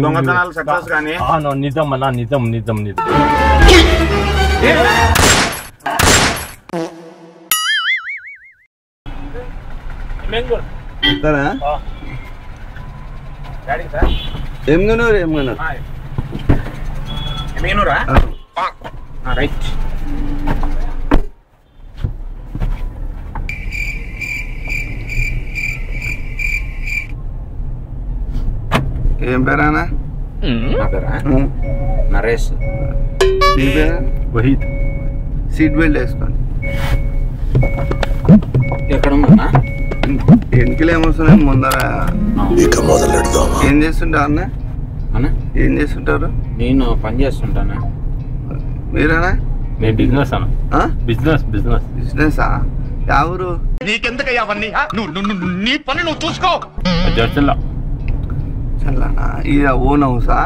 దొంగతనాలు సక్సెస్ కానీ నిజం అన్నా నిజం నిజం నిజం రైట్ ఏం పేరానా? నా పేరా నరేష్. నీ పేరా? వహీద్. సీట్ బెల్ట్ వేసుకోండి. ఎక్కడ ఉన్నా ఎన్నికలు ఏమొస్తున్నాయి ముందర? ఏం చేస్తుంటారు అన్న? అన్న ఏం చేస్తుంటారు? నేను పని చేస్తుంటానా. మీరేనా? నేను బిజినెస్ అన్న. బిజినెస్ బిజినెస్ బిజినెసా? ఎవరు? నీకెందుకయ్యా అవన్నీ? నీ పని నువ్వు చూసుకో. జడ్చల్లా. చల్లనా? ఇది ఓన్ హౌసా?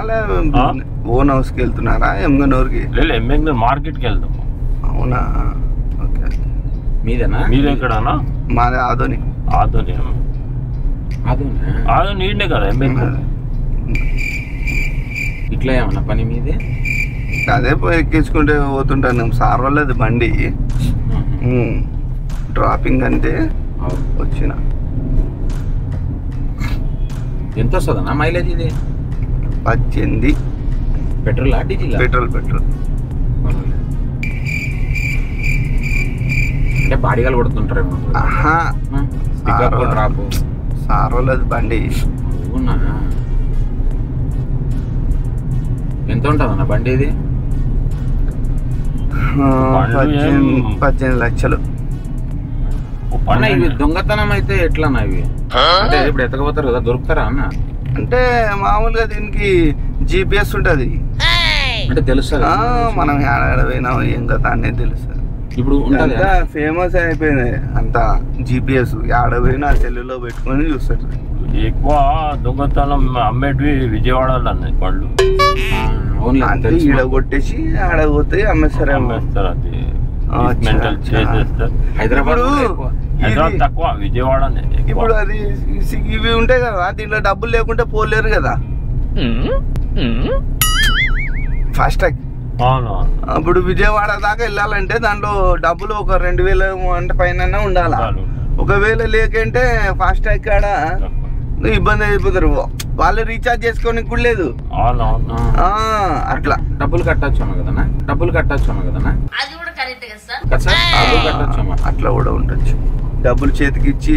ఓన్ హౌస్కి వెళ్తున్నారా ఎమ్గనూరుకి? లేదు ఎమ్మెగ్నూరు మార్కెట్కి వెళ్తాం. అవునా? ఓకే. మీదేనా? మీరు ఎక్కడన్నా? మాది ఆదోని. ఆదోని. ఆదోని ఈడనే కదా ఎమ్మెగ్నూరు. ఇట్లా ఏమన్నా పని మీదే? అదే పోయి ఎక్కించుకుంటే పోతుంటాను. సార్ వాళ్ళది బండి డ్రాపింగ్ అంటే వచ్చిన. ఎంత వస్తుందన్నా మైలేజ్ ఇది? 18. పెట్రోలా డీజిల్? పెట్రోల్. అంటే బాడీగాలు కొడుతుంటారేమో. Pickup drop. సార్ వాళ్ళది బండి. అవునా? ఎంత ఉంటుందన్న బండి ఇది? 18 లక్షలు. అన్న ఇవి దొంగతనం అయితే ఎట్లన్నా ఇవి? అంటే ఇప్పుడు ఎత్తకపోతారు కదా, దొరుకుతారా అన్న? అంటే మామూలుగా దీనికి GPS ఉంటది. అంటే తెలుస్తుంది మనం ఏడాడపోయినాం ఏం కదా అనేది తెలుస్తుంది. ఇప్పుడు అంతా ఫేమస్ అయిపోయింది అంతా. GPS ఏడపోయినా సెల్లులో పెట్టుకొని చూస్తారు. ఎక్కువ దొంగతనం అమ్మేటివి విజయవాడలో అన్నాయి పళ్ళు. అంటే ఈడ కొట్టేసి ఆడపోతే అమ్మేస్తారేమో. అమ్మేస్తారు. అది మెంటల్ చేసేస్తారు. హైదరాబాద్ తక్కువ, విజయవాడనే. ఇప్పుడు అది ఇవి ఉంటాయి కదా, దీంట్లో డబ్బులు లేకుంటే పోలేరు కదా ఫాస్ట్ ట్యాగ్. అప్పుడు విజయవాడ దాకా వెళ్ళాలంటే దాంట్లో డబ్బులు ఒక 2000 అంటే పైన ఉండాలా. ఒకవేళ లేకంటే ఫాస్ట్ ట్యాగ్ కాడ ఇబ్బంది అయిపోతారు. వాళ్ళు రీఛార్జ్ చేసుకోనికి కూడా లేదు. అట్లా డబ్బులు కట్టొచ్చాము కదన్నా. అట్లా కూడా ఉండొచ్చు. డబ్బులు చేతికి ఇచ్చి.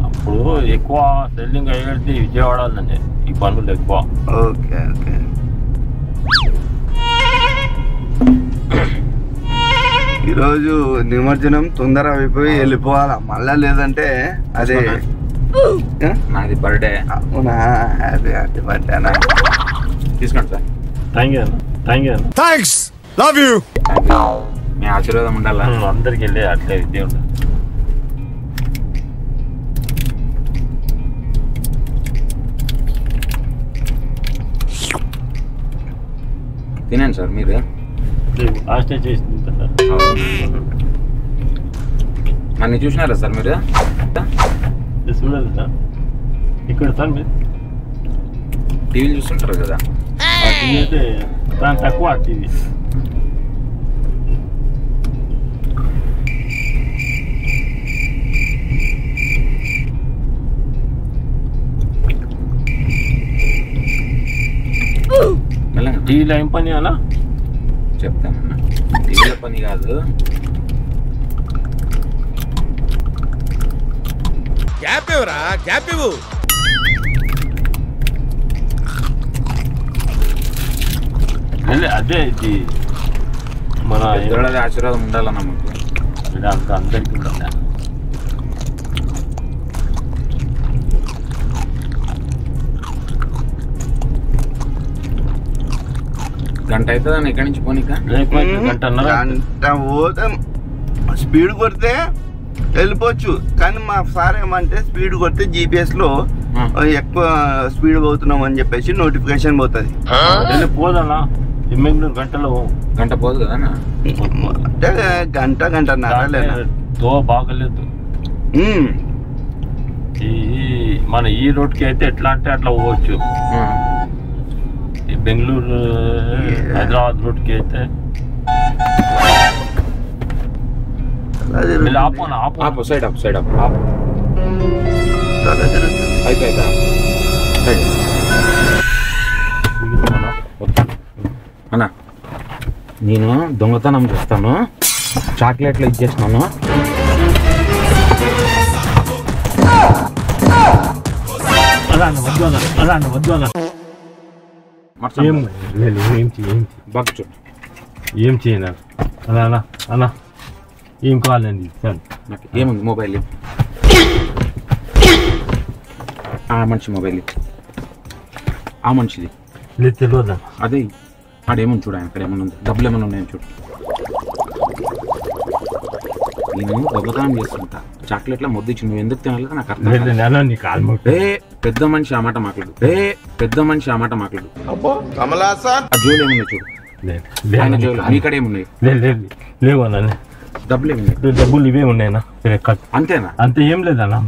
అప్పుడు ఎక్కువ సెల్లింగ్ అయ్యేది విజయవాడలోనే ఈ పనులు ఎక్కువ. ఓకే. ఈరోజు నిమజ్జనం తొందర అయిపోయి వెళ్ళిపోవాలా మళ్ళా, లేదంటే అదే నాది బర్త్డే. అవునా? హ్యాపీ బర్త్డే అన్న. తీసుకోండి సార్. థ్యాంక్స్. Love you. మీ ఆశీర్వాదం ఉండాలా అందరికి. వెళ్ళి అట్లే విద్య ఉండాలి. తినండి సార్. మీరు లాస్ట్ చేసి నన్ను చూసినారా సార్ మీరు? చూడలేదు సార్. ఇక్కడ సార్ మీరు టీవీలు చూస్తుంటారు కదా. టీవీ అయితే దాని తక్కువ టీవీ. టీవీలో ఏం పని అలా చెప్తానన్నా. టీవీలో పని కాదు. గ్యాప్ ఇవ్వు. అదే ఇది మన ఆశీర్వాదం ఉండాలన్న మాకు. అందరికీ ఉండాలి. గంట అవుతుందని ఇక్కడి నుంచి పోనీక? గంట పోతే స్పీడ్ కొడితే వెళ్ళిపోవచ్చు. కానీ మా సార్ ఏమంటే స్పీడ్ కొడితే GPS లో ఎక్కువ స్పీడ్ పోతున్నాం అని చెప్పేసి నోటిఫికేషన్ పోతుంది. పోదన్నా గంట పోదు కదా అంటే గంటన్నర బాగలేదు. మన ఈ రోడ్కి అయితే ఎట్లా అంటే అట్లా పోవచ్చు. ఈ బెంగళూరు హైదరాబాద్ రోడ్కి అయితే ఆపు సైడ్ ఆపు అయిపోయి అన్నా నేను దొంగతనం చేస్తాను, చాక్లెట్లు ఇచ్చేసినాను. ఏం చేయను అలా అన్నా, ఏం కావాలండి సార్? నాకు ఏముంది మొబైల్, ఆ మనిషి మొబైల్, ఆ మనిషిది లేదు తెలియదా? అదే ఆడేముంది చూడ, అక్కడ ఏమన్నా ఉంది, డబ్బులు ఏమన్నా ఉన్నాయని చూడు. నేను దొంగతనం చేస్తుంటా, చాక్లెట్ల ముద్దిచ్చి నువ్వు ఎందుకు తినాలి నాకు అర్థం. పెద్ద మనిషి ఆ మాట మాట్లాడు, పెద్ద మనిషి ఆ మాట మాట్లాడు. ఆ జోలు ఏమున్నాయి చూడు, ఆయన జోలు మీకడ ఏమున్నాయి? లేవు అన్న, డబ్బులు ఏమున్నాయి? డబ్బులు ఇవే ఉన్నాయన్నా, అంతేనా? అంతే, ఏం లేదన్నా.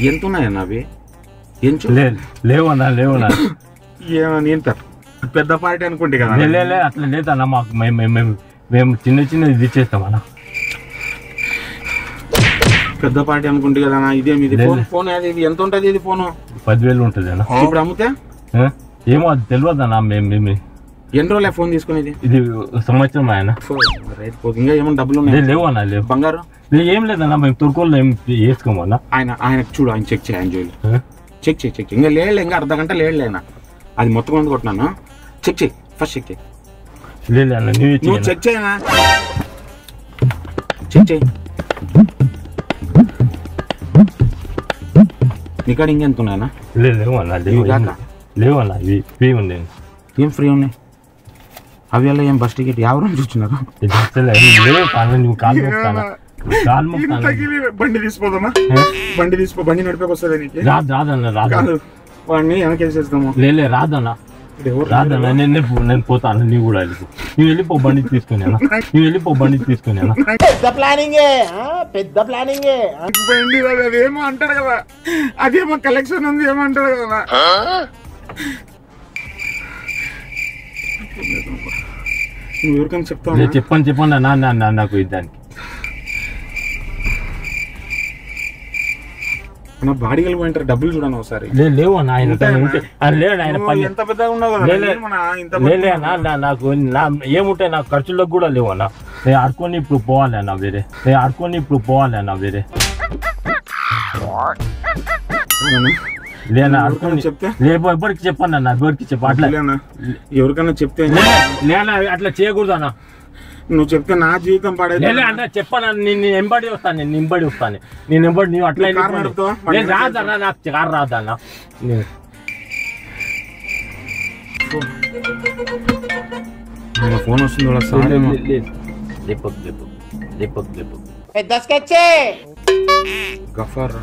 ఎంత ఉన్నాయన్నా అవి? లేవన్నా ఏమని ఎంత పెద్ద పార్టీ అనుకుంటే కదా? అట్లా లేదన్నా, మాకు మేము చిన్న ఇది ఇచ్చేస్తామన్నా. పెద్ద పార్టీ అనుకుంటే కదా? ఇదేమి ఫోన్, ఇది ఎంత ఉంటుంది? ఇది ఫోను 10,000 ఉంటుంది అన్న. ఇప్పుడు అమ్ముతే ఏమో అది తెలియదు అన్న. మేము ఎన్ని రోజులే ఫోన్ తీసుకునేది? ఇది సంవత్సరం ఆయన. ఇంకా ఏమన్నా డబ్బులు ఉన్నాయి? లేవు అన్న, లేవు. బంగారు ఏం లేదన్నా, మేము తుర్కోళ్ళు ఏం వేసుకోమన్నా. ఆయన చూడు, ఆయన చెక్ చేయి, ఆయన జోలు చెక్ ఇంకా లేడు, ఇంకా అర్ధ గంట లేడులేనా? అది మొత్తం మంది కొట్టినాను, చెక్ చేయి, ఫస్ట్ చెక్ చేయి. లేదన్నా, నువ్వు చెక్ చేయనా? చెక్ చేయి. నీకాడ ఇంకెంత ఉన్నాయన్నా? లేవన్నా, ఇవి ఫ్రీ ఉన్నాయి. ఏం ఫ్రీ ఉన్నాయి? అవి ఎలా ఏం బస్ టికెట్ ఎవరు చూస్తున్నారు? బండి తీసుకోదమ్మా, బండి నడిపేకి వస్తుంది నీకు? రాదన్న, వాడిని వెనక వేసేస్తాము. రాదన్నా, నేను పోతాను, నీవు కూడా వెళ్ళిపో. నువ్వు వెళ్ళిపో, బండి తీసుకుని పెద్ద ప్లానింగే. అదేమో అంటాడు కదా, అదేమో కలెక్షన్ ఉంది ఏమో అంటాడు కదా. నువ్వు ఎవరికైనా చెప్తావు? చెప్పండి నాకు ఇద్దానికి. నా బాడీలు పోయింటారు, డబ్బులు చూడండి ఒకసారి. లేవు అన్న, ఆయన ఎంత పెద్దగా ఉన్నావు కదా. నాకు ఏముంటాయి, నాకు ఖర్చులకు కూడా లేవు అన్న. నేను ఆడుకొని ఇప్పుడు పోవాలి అన్న వేరే. ఎవరికి చెప్పండి అన్న, ఎవరికి అట్లా ఎవరికైనా చెప్తే అట్లా చేయకూడదు అన్న. నువ్వు చెప్తే నా జీవితం పడేది అంటే చెప్పాను. నేను ఎంబడి వస్తాను, నువ్వు అట్లా రాదన్నా, నాకు కారు రాదన్నా. ఫోన్ వస్తుంది గఫర్,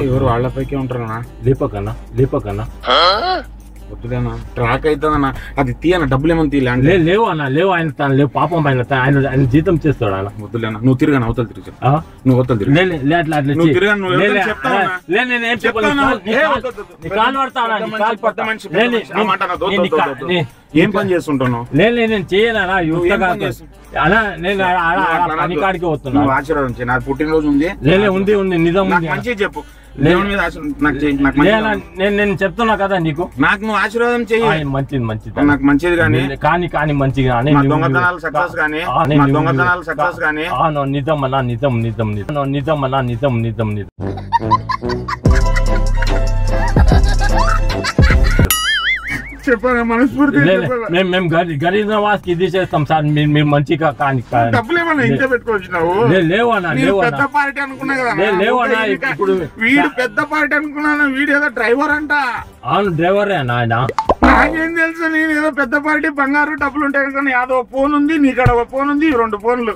ఎవరు వాళ్ళపైకే ఉంటారన్నా? లేపకన్నా వద్దులేనా, ట్రాక్ అవుతుందన్నా. అది తీయనా, డబ్బులు ఏమన్నా తీయలే? లేవు అన్న, లేవు. ఆయన లేవు, పాపం ఆయన జీతం చేస్తాడు అన్న. వద్దులేనా, నువ్వు తిరగాను, అవతల తిరిగి నువ్వు అవతల తిరిగి ఏం పని చేస్తుంటావు? నేను చేయనా, అలా నేను పని కాడికి వస్తున్నా. ఆశీర్వాదం చేయి, నాకు పుట్టినరోజు ఉంది. ఉంది నిజం మంచిగా చెప్పు. నేను చెప్తున్నా కదా నీకు, నాకు నువ్వు ఆశీర్వాదం చెయ్యి. మంచిది నాకు మంచిది కానీ మంచిగా దొంగతనాలు సక్సెస్ కానీ నిజం. చెప్పాను మనస్ఫూర్తి. మేము గరీబ్ నవాజ్ కి ఇది చేస్తాం సార్, మీరు మంచిగా కానీ డబ్బులు ఏమన్నా ఇంట్లో పెట్టుకోవచ్చినావు? లేవన్నా, పెద్ద పార్టీ అనుకున్నా కదా. ఇప్పుడు వీడు పెద్ద పార్టీ అనుకున్నాను, వీడు ఏదో డ్రైవర్ అంట. అవును, డ్రైవరే అన్న ఆయన. నాకేం తెలుసు, నేను ఏదో పెద్ద పార్టీ బంగారు డబ్బులు ఉంటాయి అనుకున్నా. యాదో ఫోన్ ఉంది, నీకడ ఒక ఫోన్ ఉంది, 2 ఫోన్లు.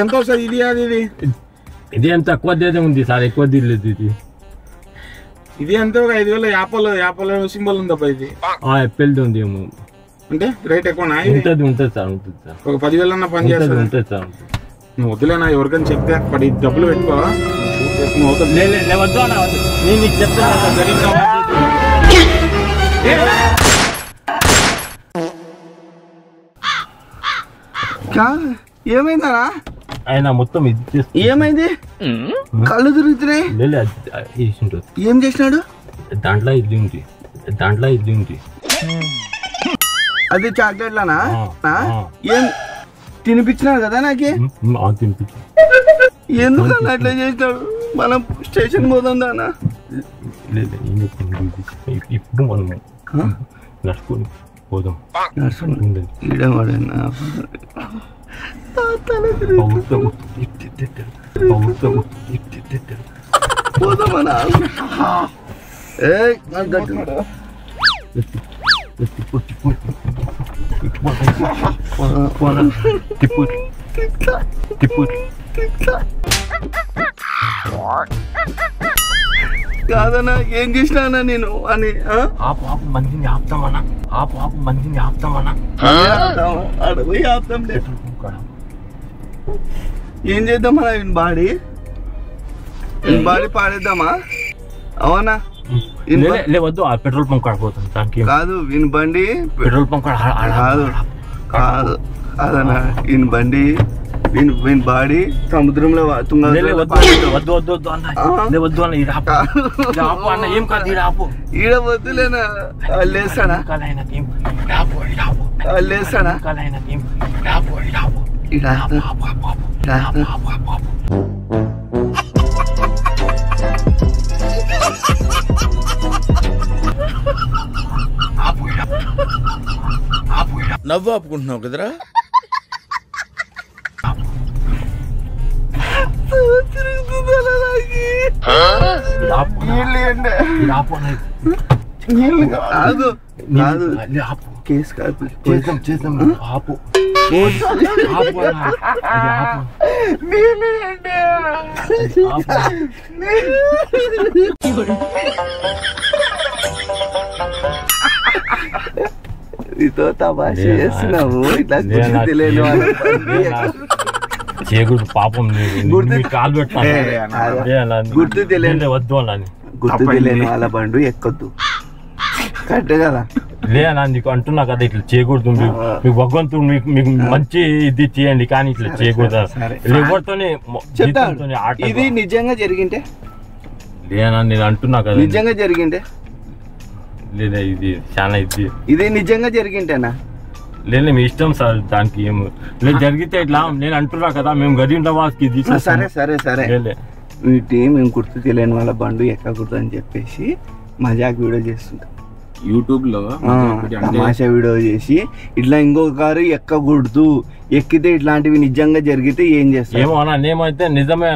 ఎంత వస్తుంది ఇది? ఇది ఎంత తక్కువ ఉంది సార్, ఎక్కువ లేదు. ఇది ఎంత? ఒక 5,000 యాపల్ సింబల్ ఉందబ్బా. ఇది ఎప్పెల్ ఉంది అంటే రేట్ ఎక్కువ? ఉంటుంది సార్. ఒక 10,000 అన్న పని చేస్తుంది. ఉంటుంది సార్. నువ్వు వద్దులేనా, ఎవరికైనా చెప్తే డబ్బులు పెట్టుకో. వద్దు అన్న వద్దు నేను నీకు చెప్తాను గరీబ్ ఏమైందా ఆయన మొత్తం ఇది ఏమైంది కళ్ళు తిరుగుతున్నాయి ఏం చేసినాడు దాంట్లో ఇల్లు ఉంది అది చాక్లెట్ లానా ఏం తినిపించినాడు కదా నాకే తినిపించి ఎందుకన్నా అట్లా చేసినాడు మనం స్టేషన్ పోదాం దానా ఇప్పుడు మనం నడుచుకొని పోదాం పోదామనా కాదన్నా ఏం చేసినా నేను అని మందిని ఆపుతామన్నా అడవి ఆపుతాం ఏం చేద్దామన్నా బాడీ పాడేద్దామా అవునా వద్దు ఆ పెట్రోల్ పంప్ కాడిపోతుంది దానికి కాదు వీని బండి పెట్రోల్ పంప్ కాదు అదన్నా వీని బండి వీని బాడీ సముద్రంలో వద్దు అన్న ఏం కాదు ఈడ వద్దులేనా లేస్తాడా లేస్తాడా నవ్వు ఆపుకుంటున్నావు కదరా కేసు కాదు చేద్దాం ఆపు నీతో తమాష చేస్తున్నావు ఇట్లా తెలియని చేయకూడదు పాపం కాలు పెట్టాను గుర్తు తెలియని వద్దు అన్నాను గుర్తు తెలియని వాళ్ళ బండు ఎక్కొద్దు కరెక్ట్ కదా లేనా నీకు అంటున్నా కదా ఇట్లా చేయకూడదు మీకు భగవంతుడు మీకు మంచి ఇది చేయండి కానీ ఇట్లా చేయకూడదు ఎవరితోనే ఇది నిజంగా జరిగింటే లేనా నేను అంటున్నా కదా నిజంగా జరిగింటే లేదా ఇది చాలా ఇది నిజంగా జరిగింటేనా లేదు మీ ఇష్టం సార్ దానికి ఏం లేదు జరిగితే ఇట్లా నేను అంటున్నా కదా మేము గరీబ్ నవాజ్కి ఇది సరే వీటి మేము గుర్తు తెలియని వాళ్ళ బండు ఎక్కకూడదు అని చెప్పేసి మజాక్ వీడియో చేస్తుంటాం యూట్యూబ్ లో తమాషా వీడియో చేసి ఇట్లా ఇంకొక కారు ఎక్కకూడదు ఎక్కితే ఇట్లాంటివి నిజంగా జరిగితే ఏం చేస్తాం ఏమో అన్న నేమైతే నిజమే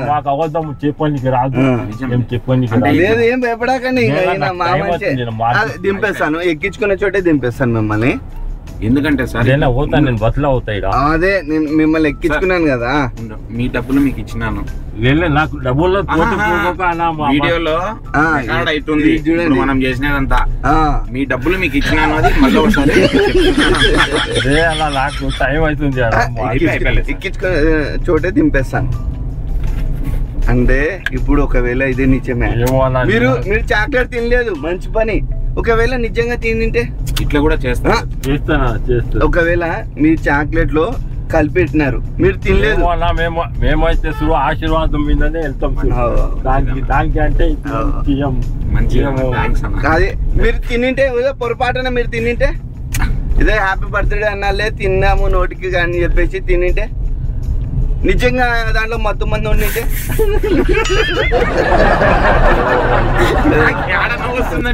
మాకు అవద్దం చెప్పడానికి రాదు చెప్పడానికి లేదు ఏం భయపడాకండి దింపేస్తాను ఎక్కించుకునే చోటే దింపేస్తాను మిమ్మల్ని ఎందుకంటే సార్ పోతాను నేను బస్సులో అవుతాయి అదే నేను మిమ్మల్ని ఎక్కించుకున్నాను కదా మీ డబ్బులు మీకు ఇచ్చినాను నాకు డబ్బుల్లో వీడియోలో అవుతుంది మనం చేసినదంతా మీ డబ్బులు మీకు ఇచ్చినాను అది మళ్ళీ ఒకసారి అలా నాకు టైం అవుతుంది ఎక్కించుకునే చోటే దింపేస్తాను అంటే ఇప్పుడు ఒకవేళ ఇదే నిజమే మీరు చాక్లెట్ తినలేదు మంచి పని ఒకవేళ నిజంగా తింటే ఇట్లా కూడా చేస్తా ఒకవేళ మీరు చాక్లెట్ లో కలిపెట్టినారు మీరు తినలేదు మేమైతే ఆశీర్వాదం మీదనే వెళ్తాం దానికి అంటే మంచిగా అదే మీరు తినింటే పొరపాటున మీరు తినింటే ఇదే హ్యాపీ బర్త్డే అన్నాలే తిన్నాము నోటికి అని చెప్పేసి తినింటే నిజంగా దాంట్లో మొత్తం మంది ఉండింటే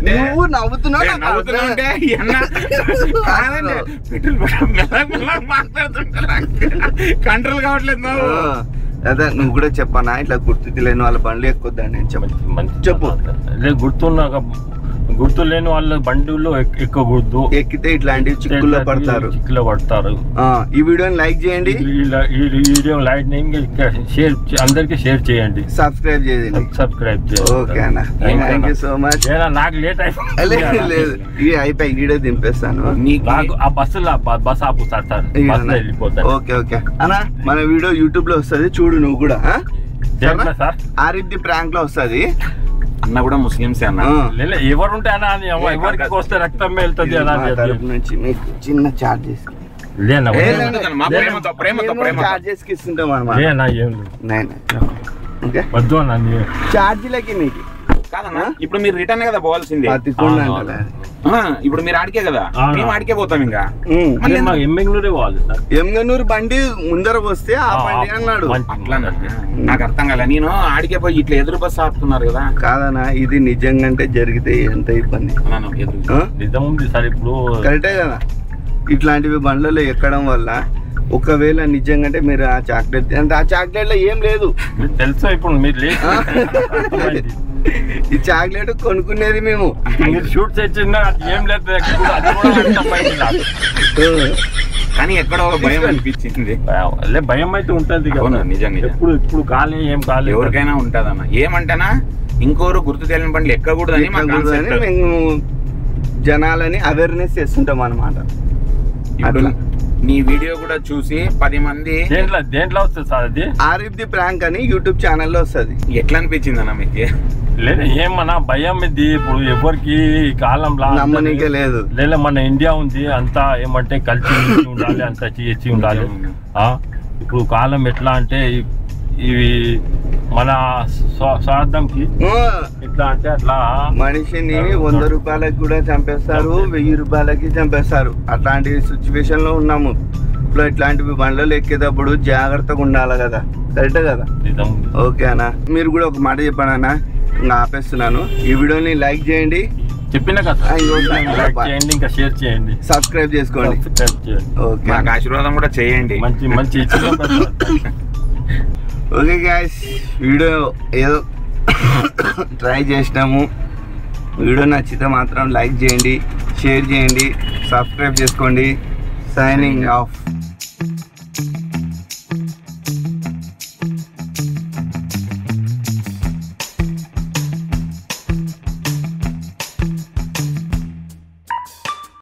నువ్వు నవ్వుతున్నావు కంట్రోల్ కావట్లేదు అదే నువ్వు కూడా చెప్పనా ఇట్లా గుర్తు తెలియని వాళ్ళ బండ్లు ఎక్కువద్దని నేను చెప్పు గుర్తు లేని వాళ్ళ బండిలో ఎక్కకూడదు ఎక్కితే ఇట్లాంటి చిక్కుల్లో పడతారు ఈ వీడియోని లైక్ చేయండి ఈ వీడియో లైక్ షేర్ అందరికి షేర్ చేయండి సబ్స్క్రైబ్ చేయండి ఓకే అన్న థ్యాంక్ యూ సో మచ్ నాకు లేట్ లేదు ఇది అయిపోయి వీడియో దింపేస్తాను ఆ బస్సులో బస్ ఆపుతారు వెళ్ళిపోతారు ఓకే అన్న మన వీడియో యూట్యూబ్ లో వస్తుంది చూడు నువ్వు కూడా ఆరిఫ్ ప్రాంక్ లో వస్తుంది. అన్న కూడా ముస్లింసే అన్న. ఎవరు ఉంటే అన్న ఎవరికి వస్తే రక్తం వెళ్తుంది అన్న నుంచి మీకు చిన్న చార్జెస్ చార్జెస్ కి ఇస్తుంటాం అన్నమాట. వద్దు అన్న చార్జీలకి మీకు కాదన్నా. ఇప్పుడు మీరు రిటర్న్ కదా పోవాల్సిందే. ఇప్పుడు మీరు ఆడికే కదా, మేము ఆడికే పోతాం. ఇంకా ఎమ్మెగ్నూరే పోవాలి సార్. ఎమ్మెగ్నూరు బండి ముందర వస్తే ఆ బండి అన్నాడు. అట్లా నాకు అర్థం కాలే. నేను ఆడికే పోయి ఇట్లా ఎదురు బస్సు ఆపుతున్నారు కదా. కాదనా ఇది నిజంగా జరిగితే ఎంత ఇబ్బంది. నిజం ఉంది సార్. ఇప్పుడు కరెక్టే కదా. ఇట్లాంటివి బండ్లలో ఎక్కడం వల్ల ఒకవేళ నిజంగా మీరు ఆ చాక్లెట్ అంటే ఆ చాక్లెట్ లో ఏం లేదు తెలుసా. ఇప్పుడు మీరు లేదు ఈ చాక్లెట్ కొనుక్కునేది మేము. మీరు షూట్ చేసిన ఏం లేదు కానీ ఎక్కడో భయం అనిపించింది. భయం అయితే ఉంటది నిజంగా. ఇప్పుడు కాలే ఏం కాలే ఎవరికైనా ఉంటదన్న. ఏమంటేనా ఇంకోరు గుర్తు తెలియని బండ్లు ఎక్కకూడదని మేము జనాలని అవేర్నెస్ చేస్తుంటాం అన్నమాట. ఇప్పుడు నీ వీడియో కూడా చూసి 10 మంది దేంట్లో వస్తుంది సార్ అది? ఆరిఫ్ ప్రాంక్ అని యూట్యూబ్ ఛానల్లో వస్తుంది. ఎట్లా అనిపించింది అన్న మీకు? లేదు ఏమన్నా భయం ఇది. ఇప్పుడు ఎవరికి కాలంలో నమ్మనికే లేదు. లేదా మన ఇండియా ఉంది అంతా ఏమంటే కలిసి ఉండాలి, అంతా చేసి ఉండాలి. ఇప్పుడు కాలం ఎట్లా అంటే ఇవి మన స్వార్థంకి ఎట్లా అంటే అట్లా మనిషిని 100 రూపాయలకి కూడా చంపేస్తారు, 1000 రూపాయలకి చంపేస్తారు. అట్లాంటి సిచ్యువేషన్ లో ఉన్నాము. ఇప్పుడు ఇట్లాంటివి బండ్లలో ఎక్కేటప్పుడు జాగ్రత్తగా ఉండాలి కదా. కరెక్టే కదా. ఓకే అన్న, మీరు కూడా ఒక మాట చెప్పండి అన్న. ఇంకా ఆపేస్తున్నాను. ఈ వీడియోని లైక్ చేయండి, చెప్పిన కదా, ఇంకా షేర్ చేయండి, సబ్స్క్రైబ్ చేసుకోండి. ఓకే, నాకు ఆశీర్వాదం కూడా చేయండి. మంచి మంచి ఓకే గాయ్స్, వీడియో ఏదో ట్రై చేసినాము. వీడియో నచ్చితే మాత్రం లైక్ చేయండి, షేర్ చేయండి, సబ్స్క్రైబ్ చేసుకోండి. Signing off.